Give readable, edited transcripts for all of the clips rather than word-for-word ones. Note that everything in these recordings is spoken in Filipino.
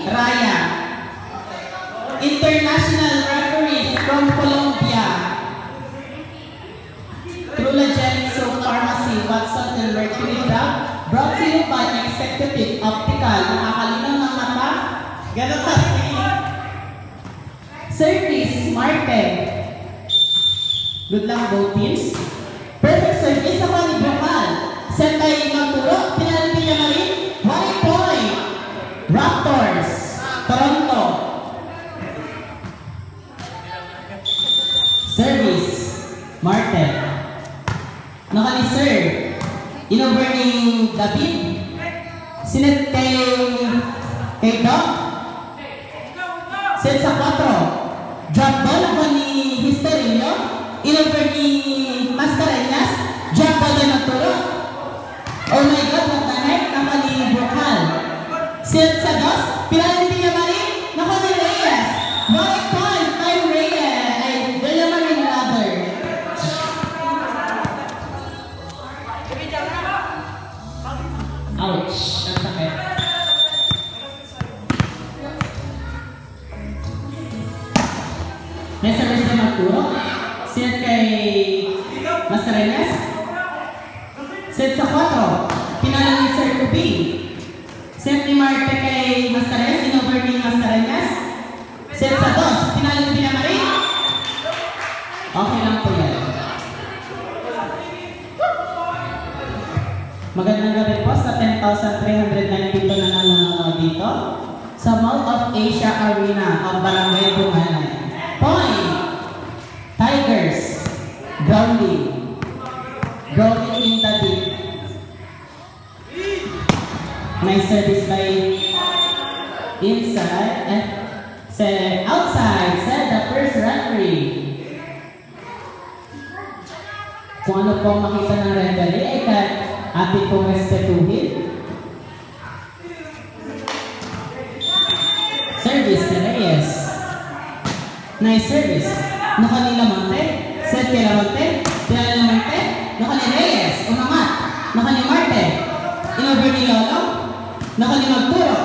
Raya. International referees from Colombia. Trulagenic Soap Pharmacy, Watson and Mercury Drug. Brought to you by Executive Optical. Nakakalinaw ng mata. Ganun kasi. Service, Martin. Good luck both teams. Perfect service ako ni Bukal. Set tayo magturo. Pinalipin niya rin. 1 point. Raptors. Toronto. Service. Martin. Nakani-serve. Inover ni David. Sinet kay Doc. Set sa 4. Drop ball ako ni Histerio. Inover ni Mascareñas. Drop ball na nagturo. Oh my God, what the heck? Nakani Bukal. Set sa 2. Pinalipin niya rin. Nakani Reyes. 1 point. Time Reyes. Ay, Villamarin rather. Ouch. Ang sakit. May service na magturo. Set kay Mascareñas. Set sa 4. Pinala ni Sir Kubi. Set ni Marte kay Mascareñas. Inover ni Mascareñas. Set sa 2. Pinala ni Villamarin. Okay lang po yan. Magandang gabi po sa 10,392 na nanonood dito sa Mall of Asia Arena of Barangay Bunganay. Point! Tigers. Grounding. Grounding in the deep. Nice service by inside and set outside. Set the first referee. Kung ano po makita ng referee ay ating pong respetuhin. Service ni Reyes. Nice service. Nakani Lamante. Set kay Lamante. Pinala Lamante. Nakani Reyes. Umangat. Nakani Marte. Inover ni Lolo. Nakani Magturo.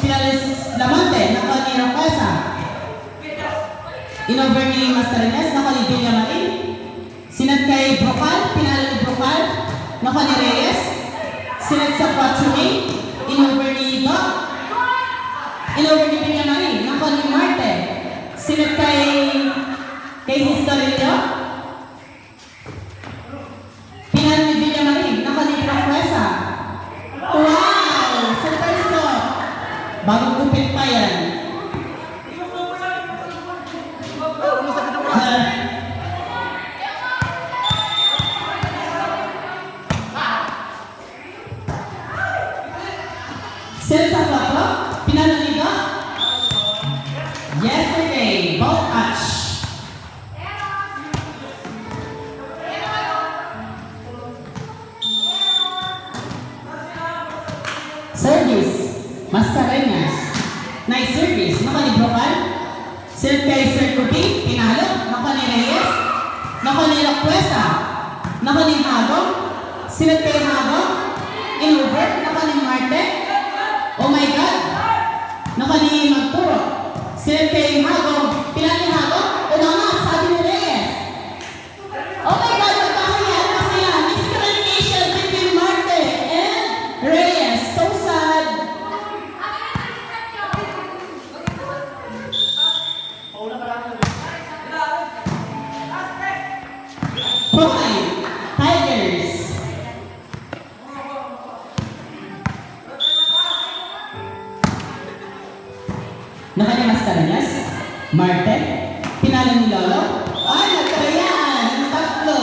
Pinala Lamante. Nakani Roquesa. Inover ni Mascareñas. Nakani Villamarin. Sinat kay Bukal. Pinala ni Bukal. Nakani Reyes. Sinat sa 4. Inover ni Doc. Inover ni Villamarin. Nakani Marte. Sinat kay Historio. Pinal ni Villamarin. Nakani Roquesa. Wow! Super stop. Bagong kupit pa yan. Set sa 4. Pinala ni Doc. Yesterday, ball catch. Service, Mascareñas. Nice service. Nakani Bukal. Set kay Sir Kubi. Pinalo. Nakani Reyes. Nakani Roquesa. Nakani Hagong. Set kay Hagong. Inover. Nakani Marte. Oh my God. Nakani Magturo. Set kay Hagong. Pinali Hagong. Umangat. Sabi ni Reyes. Oh my God. Magkakayan pa sila. Miscommunication between Marte and Reyes. So sad. Point. Tigers. Nakani Mascareñas. Marte. Pinala ni Lolo. Ay, nagkarayaan. Ang tatlo.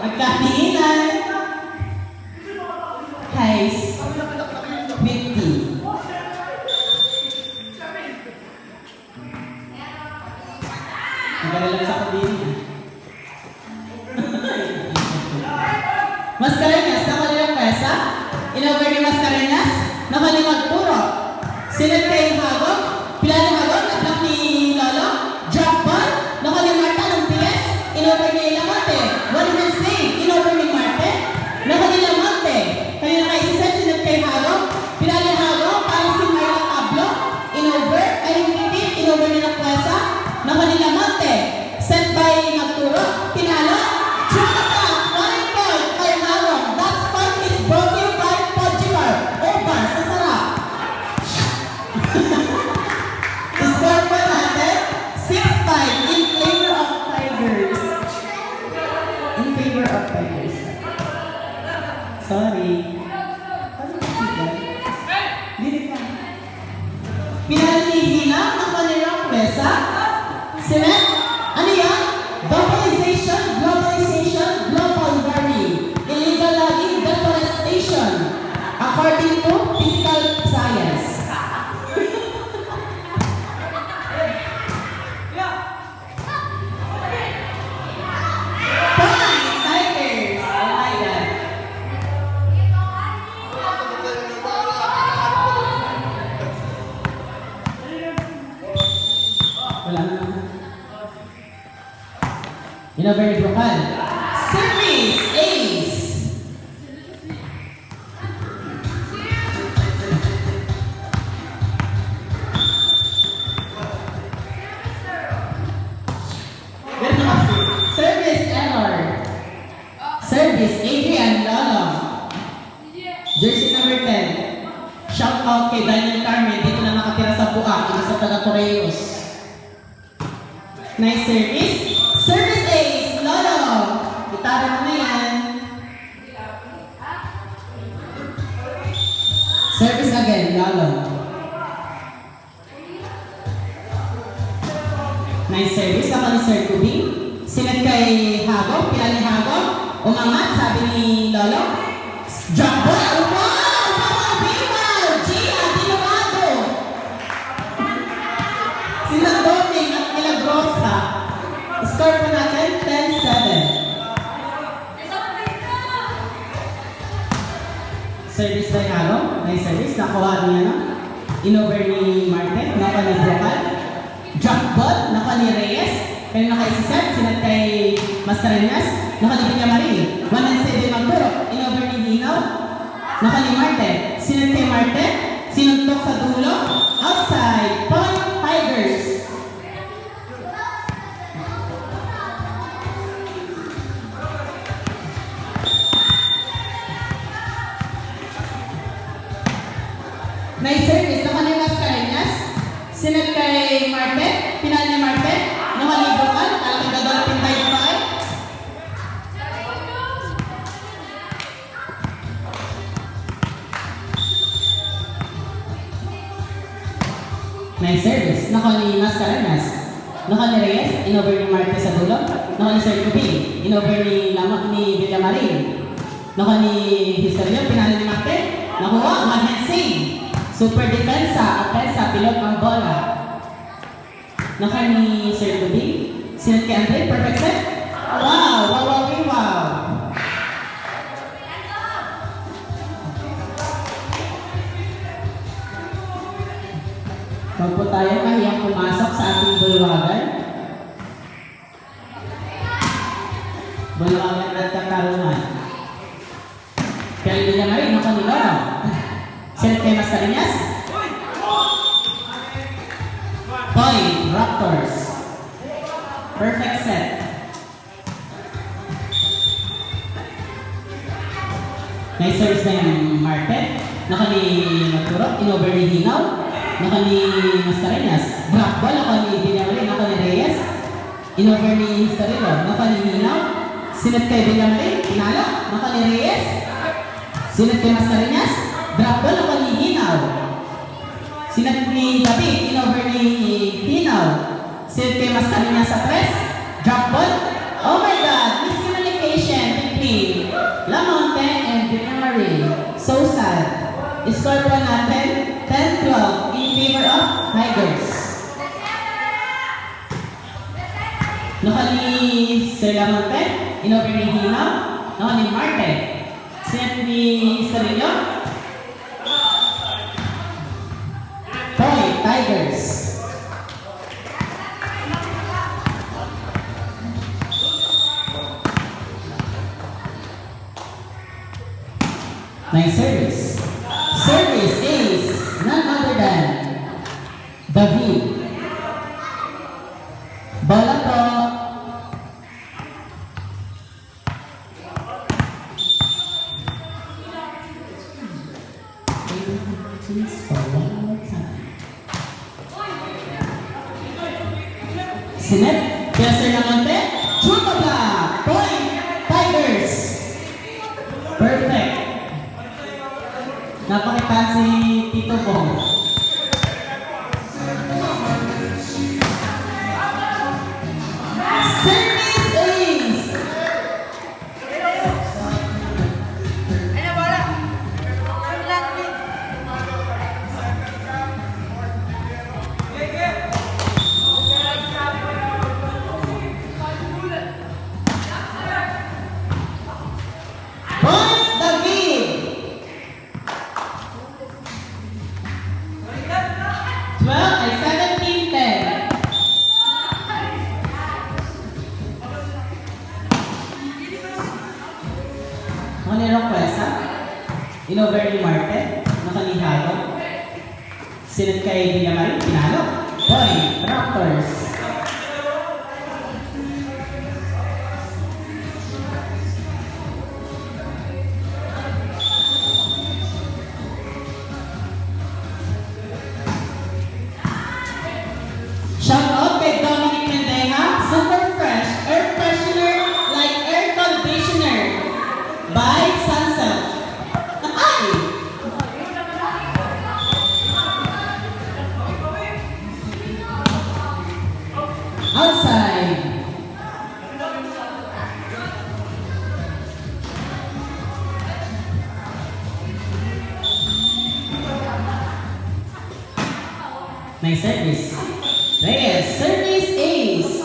Nagkahiinan. Heis. 50. Nagkaralang sa kabili. Mascareñas. Nakani Roquesa. Inover ni Mascareñas. Nakani Magturo. Sinat kay Hagong. Pinala ni Hagong. Naplak ni Lolo. Drop ball. Nakani Marta ng PS. Inover ni Lamante. One man save. Inover ni Marte. Nakani Lamante. Kanina kay Sinat kay Hagong. Pinala ni Hagong. Para si Marla Pablo. Inover. Magduro, tinalo. Jonathan, 1 point kay Lalong. That spot is brought to you by Podjibar. Over, sa sarap. Score po natin, 6-5 in favor of Tigers. In favor of Tigers. Sorry. Ano ba sila? Dili ka. Pinalihina ng kanilang pwesa. Sila, ano yan? Globalization, global warming. Illegal logging, deforestation. According to physical science. Tigers! Oh my God. Wala na. Very broken. Service, ace. Service error. Service, Adrian Lolo. Jersey number 10. Shout out kay Daniel Carmen. Dito na nakatira sa Buak. Ito sa taga Correos. Nice service. Service ace, Lolo. Gitara mo na yan. Service again, Lolo. Nice service. Ako ni Sir Kubi. Sinet kay Hago. Pinali Hago. Umangat, sabi ni Lolo. Drop ball. Wow! Wow! Gia Dinamado. Sila Doming at Milagrosa. Score po natin, 10-7. Service by Hago. Nice service. Nakuha niya na. In-over ni Martin. Naka ni Brocal. Drop ball. Naka ni Reyes. Pero naka-isiset. Sinat kay Mascarenas. Naka ni Villamarin. 1-7 Magduro. In-over ni Hinaw. Naka ni Martin. Sinat kay Martin. Sinuntok sa dulo. Outside. Point Tigers. Nice service. Naka ni Mascarenas. Sinat kay Martin. Pinal ni Martin. Nakalibo ka. Talagang dadalapin tayo pa ay. Nice service. Naka ni Mascarenas. Naka ni Reyes. In-over ni Martin sa dulo. Naka ni Sir Kubi. In-over ni Villamarin. Naka ni Histerio. Pinal ni Martin. Nakuha. Mag-hand save. Super depensa, offensa, pilot ang bola. Naka ni Sir Kubi. Sinat kay Andre, perfect set. Wow! Wow, wow, wow! Huwag po tayo kahiyang pumasok sa ating bulwagan. Bulwagan at katarungan. Kaya hindi na rin, naka ni Lolo. Sinat kay Mascarenas. Point, Raptors. Perfect set. Nice service na yung Martin. Naka ni Magduro. In-over ni Hinaw. Naka ni Mascarenas. Drop ball. Naka ni Villamarin. Naka ni Reyes. In-over ni Histerio. Naka ni Hinaw. Sinat kay Villamarin. Pinalo. Naka ni Reyes. Sinat kay Mascarenas. Drop ball. Naka ni Hinaw. Sinat ni David. In-over ni Hinaw. Sinat kay Mascarenas sa press. Drop ball. Oh my God! Miscommunication between Lamonte and Villamarin. So sad. Score po natin 10-12 in favor of Tigers. Naka ni Sir Lamonte. In-over ni Hinaw. Naka ni Martin. Sinat ni Histerio. Point, Tigers. Nice service. Service is none other than David. Bola po Sinet, Kessler Namonte, shoot the block. Point, Tigers. Perfect. Napakitaan si Tito Bong. Service ace. Point David. 12 ay 17-10. Nakaniro Quesa, Inover ni Marte, nakanihalo. Sinat kay Villamar, pinalo. Point, Raptors. Shout out kay Dominic Mendeja, super fresh, air freshener like air conditioner by Sunset. Ay! Outside. Nice service. Reyes, service ace.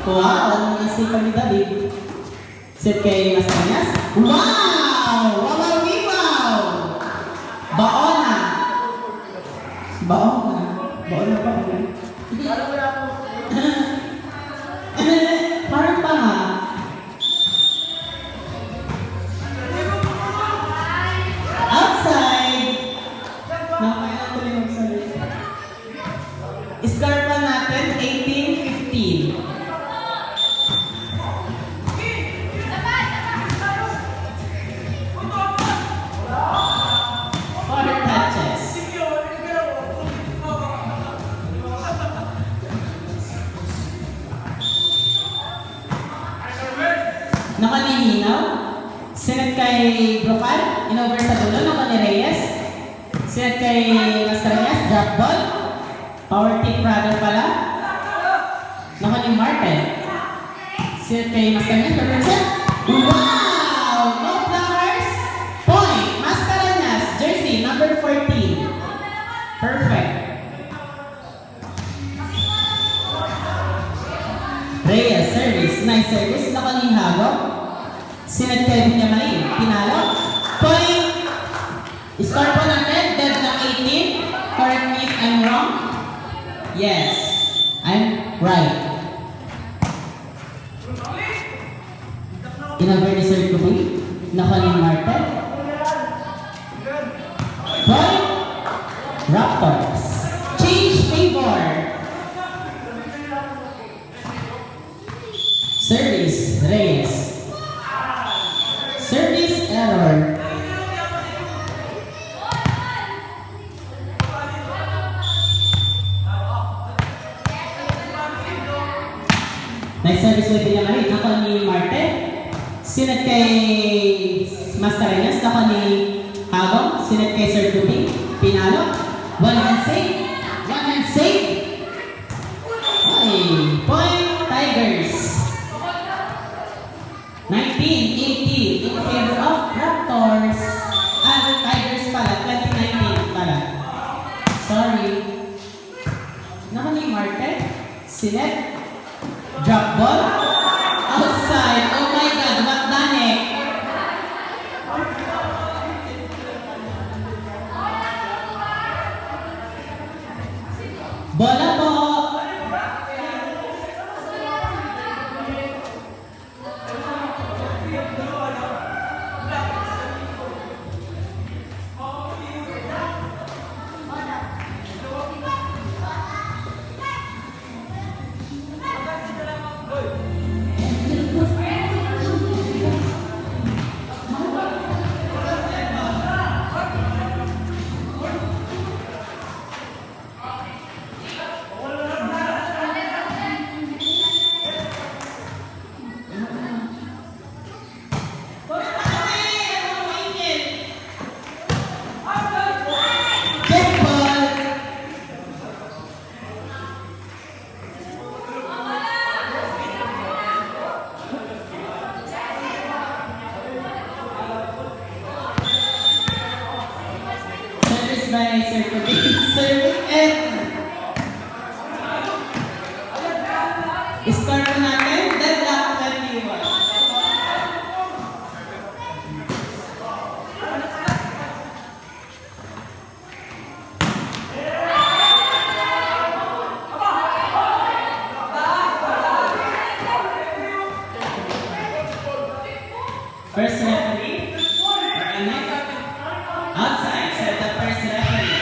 Wow, ang isipan ni David. Set kay Mas Kanyas. Wow! Wow! Wow! Baona. Baona. Baona pa ba? Parang pa nga. Outside. Nakakailan ko rin magsalita. Score pa natin 18-15. Nakalihinaw. Sinet kay Brocal, inover sa dulo. Naka ni Reyes. Sinet kay Mascareñas, drop ball. Power tip brother pala. Naka ni Martin. Sinet kay Mascareñas, perfect set. Wow! No flowers. Point. Mascareñas, jersey number 14. Perfect. Reyes, service. Nice service. Nakanihago. Sinet kay Villamar, pinalo. Point. Score po natin. Dead na 18. Correct me if I'm wrong. Yes. I'm right. Inover ni Sir Kubi. Nakaling Martin. Point. Raptors. Change favor. Service, Reyes. Service error. Nice service with Villamar. Naka ni Marte. Sinet kay Mascareñas. Naka ni Hagong. Sinet kay Sir Duby. Pinalo. One hand save. One hand save. Ay, point Tigers. 19-18 in favor of Raptors. Tigers pala, 2019 pala. Sorry. Naka ni Marte. Sinet. Drop ball. Outside. Oh my God, what the heck? Bola po. Good. First referee. Outside, said the first referee.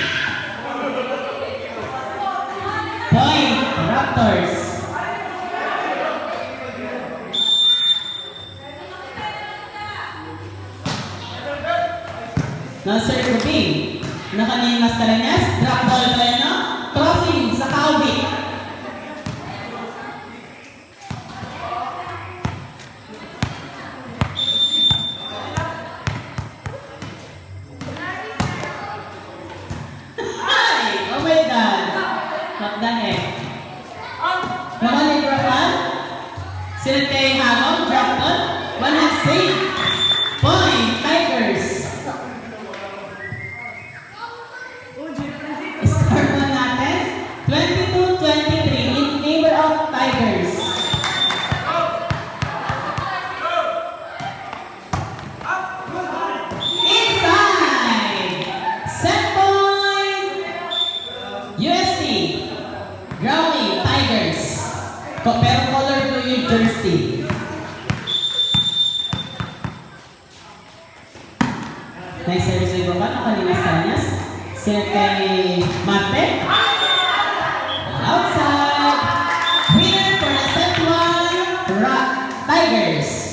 Point, Raptors. Now, Sir Kuping. Nakanin Mascareñas. Drop ball ba yun, no? Crossing sa Kaubik. Ay! Oh my God! What the heck? Nakanin Rafael. Sir Kay Hamon. Drop ball. One hand save. Point, Tigers. Score po natin, 22-23 in favor of Tigers. Inside! Set point! UST. Brownie, Tigers. Pero color blue yung jersey. Nice service by Bocan. Nakalinas Kanyas. Set kay Mate. Outside. Winner for the set one, Tigers.